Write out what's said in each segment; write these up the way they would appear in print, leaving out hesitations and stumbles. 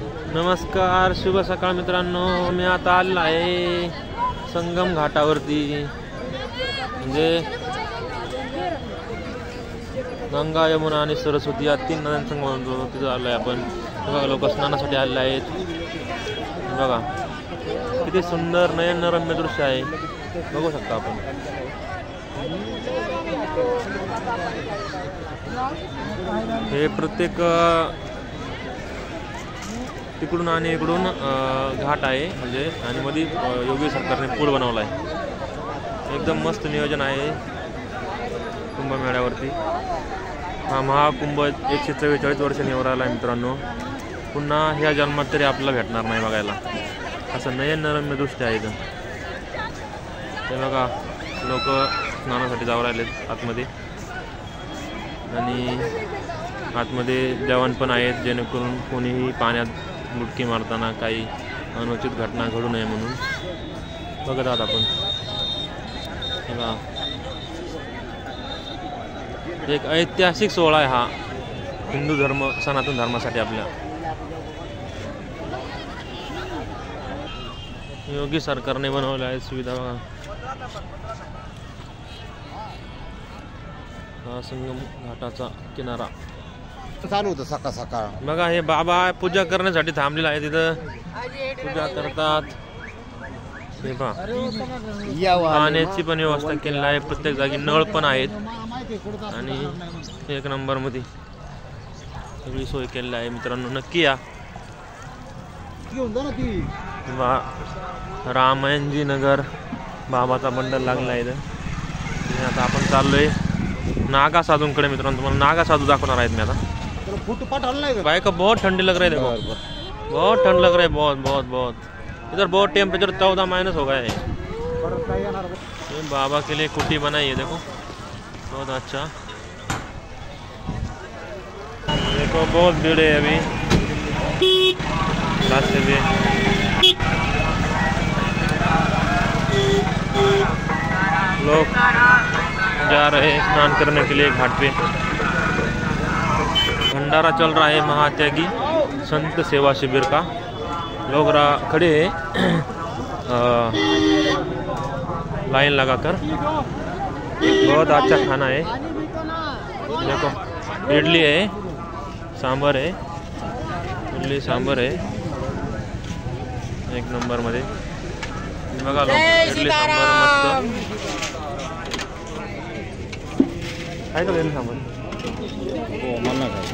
नमस्कार, शुभ सकाळ मित्रांनो. मी आता आलो आहे संगम घाटावरती, म्हणजे गंगा, यमुना आणि सरस्वती या 3 नद्यांचा संगम होतो. तिथं आलो आहे आपण. बघा, लोक स्नानासाठी आलेले आहेत. बघा किती सुंदर नयनरम्य दृश्य आहे, बघू शकता आपण. हे प्रत्येक तिकडून आणि इकडून घाट आहे, म्हणजे आणि मध्ये योगी सरकारने पूल बनवला आहे. एकदम मस्त नियोजन आहे कुंभमेळ्यावरती. हा महाकुंभ 144 वर्षांनी वर आला आहे मित्रांनो. पुन्हा ह्या जन्मात तरी आपल्याला भेटणार नाही बघायला, असं नयनरम्य दृष्टी आहे इथं. ते बघा, लोक स्नानासाठी जाऊ राहिलेत आतमध्ये, आणि आतमध्ये जवान पण आहेत, जेणेकरून कोणीही पाण्यात बुडकी मारताना काही अनुचित घटना घडू नये म्हणून. बघत आहात आपण. बघा, एक ऐतिहासिक सोहळा आहे हा हिंदू धर्म, सनातन धर्मासाठी. आपल्या योगी सरकारने बनवल्या आहेत सुविधा. बघा, हा संगम घाटाचा किनारा चालू होतं सकाळ सकाळ. बघा, हे बाबा पूजा करण्यासाठी थांबलेला आहे, तिथं पूजा करतात. हे पहा, पाण्याची पण व्यवस्था केलेली आहे, प्रत्येक जागी नळ पण आहेत, आणि 1 नंबरमध्ये सगळी सोय केलेली आहे मित्रांनो. नक्की या. रामायणजी नगर बाबाचा बंडल लागला आहे इथं. आता आपण चाललोय नागा साधूंकडे मित्रांनो. तुम्हाला नागा साधू दाखवणार आहेत मी आता. भाई का बहुत ठंडी लग रही है, देखो बहुत ठंड लग रही है, बहुत बहुत बहुत. इधर बहुत टेम्परेचर 14 माइनस हो गया है. ये बाबा के लिए कुटी बनाई है, देखो बहुत अच्छा. देखो बहुत भीड़ है अभी रास्ते पे. लोग जा रहे हैं स्नान करने के लिए घाट पे. भंडारा चल रहा है महात्यागी संत सेवा शिविर का. लोग खड़े हैं लाइन लगाकर. बहुत अच्छा खाना है, देखो इडली है, सांबर है, इडली सांबर है 1 नंबर मध्ये. बघा, लोक इडली सांबर मस्त काय का इडली सांबर. हो, मला काय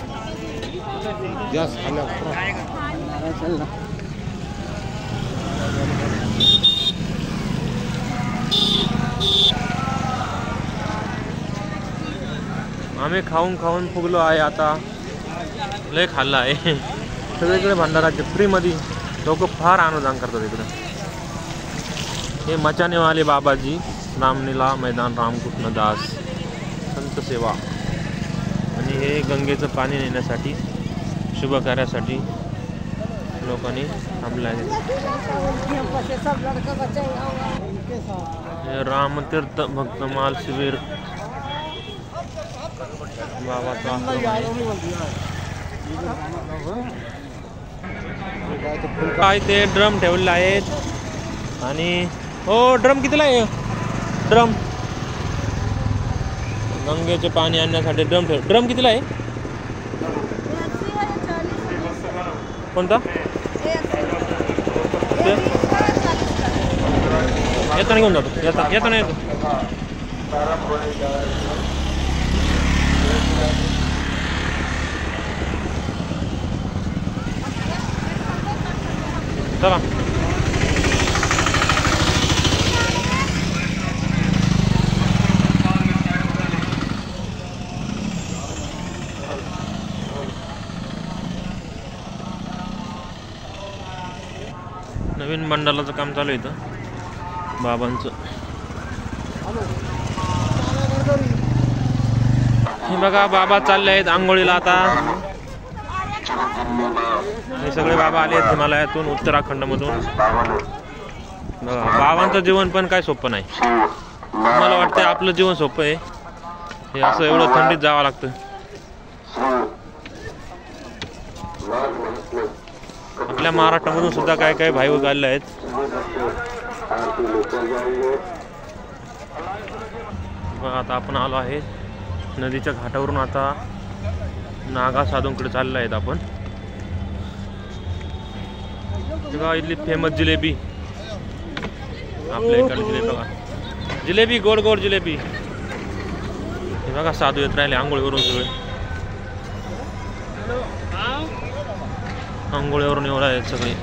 जास्त खाल्लं. आम्ही खाऊन खाऊन फुगलो आहे आता. लय खाल्लं आहे. सगळीकडे भंडाराचे फ्रीमध्ये लोक फार अनुदान करतात इकडे. हे मचानेवाले बाबाजी, रामलीला मैदान रामकृष्ण दास संत सेवा. आणि हे गंगेचं पाणी नेण्यासाठी, शुभ कार्यासाठी लोकांनी थांबले आहेत. हे रामतीर्थ भक्तमाल शिबिर बाबाचा. काय ते ड्रम ठेवलेले आहेत, आणि हो ड्रम कितीला आहे. ड्रम गंगेचे पाणी आणण्यासाठी ड्रम कितीला आहे. कोणता येताना घेऊन जातो. येताना येतो. चला. नवीन मंडळाचं काम चालू आहे इथं बाबांचं. हे बघा, बाबा चालले आहेत आंघोळीला आता. हे सगळे बाबा आले आहेत हिमालयातून, उत्तराखंडमधून. बघा, बाबांचं जीवन पण काय सोपं नाही. मला वाटतं आपलं जीवन सोपं आहे, हे असं एवढं थंडीत जावं लागतं. आपल्या महाराष्ट्रामधून सुद्धा काय काय भाई आलेले आहेत. आता आपण आलो आहे नदीच्या घाटावरून. आता नागा साधूंकडे चाललो आहेत आपण. बघा इथली फेमस जिलेबी, आपल्या इकडे जिलेबी बघा, जिलेबी गोड गोड जिलेबी. हे बघा साधू येत राहिले आंघोळीवरून, सगळे आंघोळीवरून येऊ आहेत सगळे.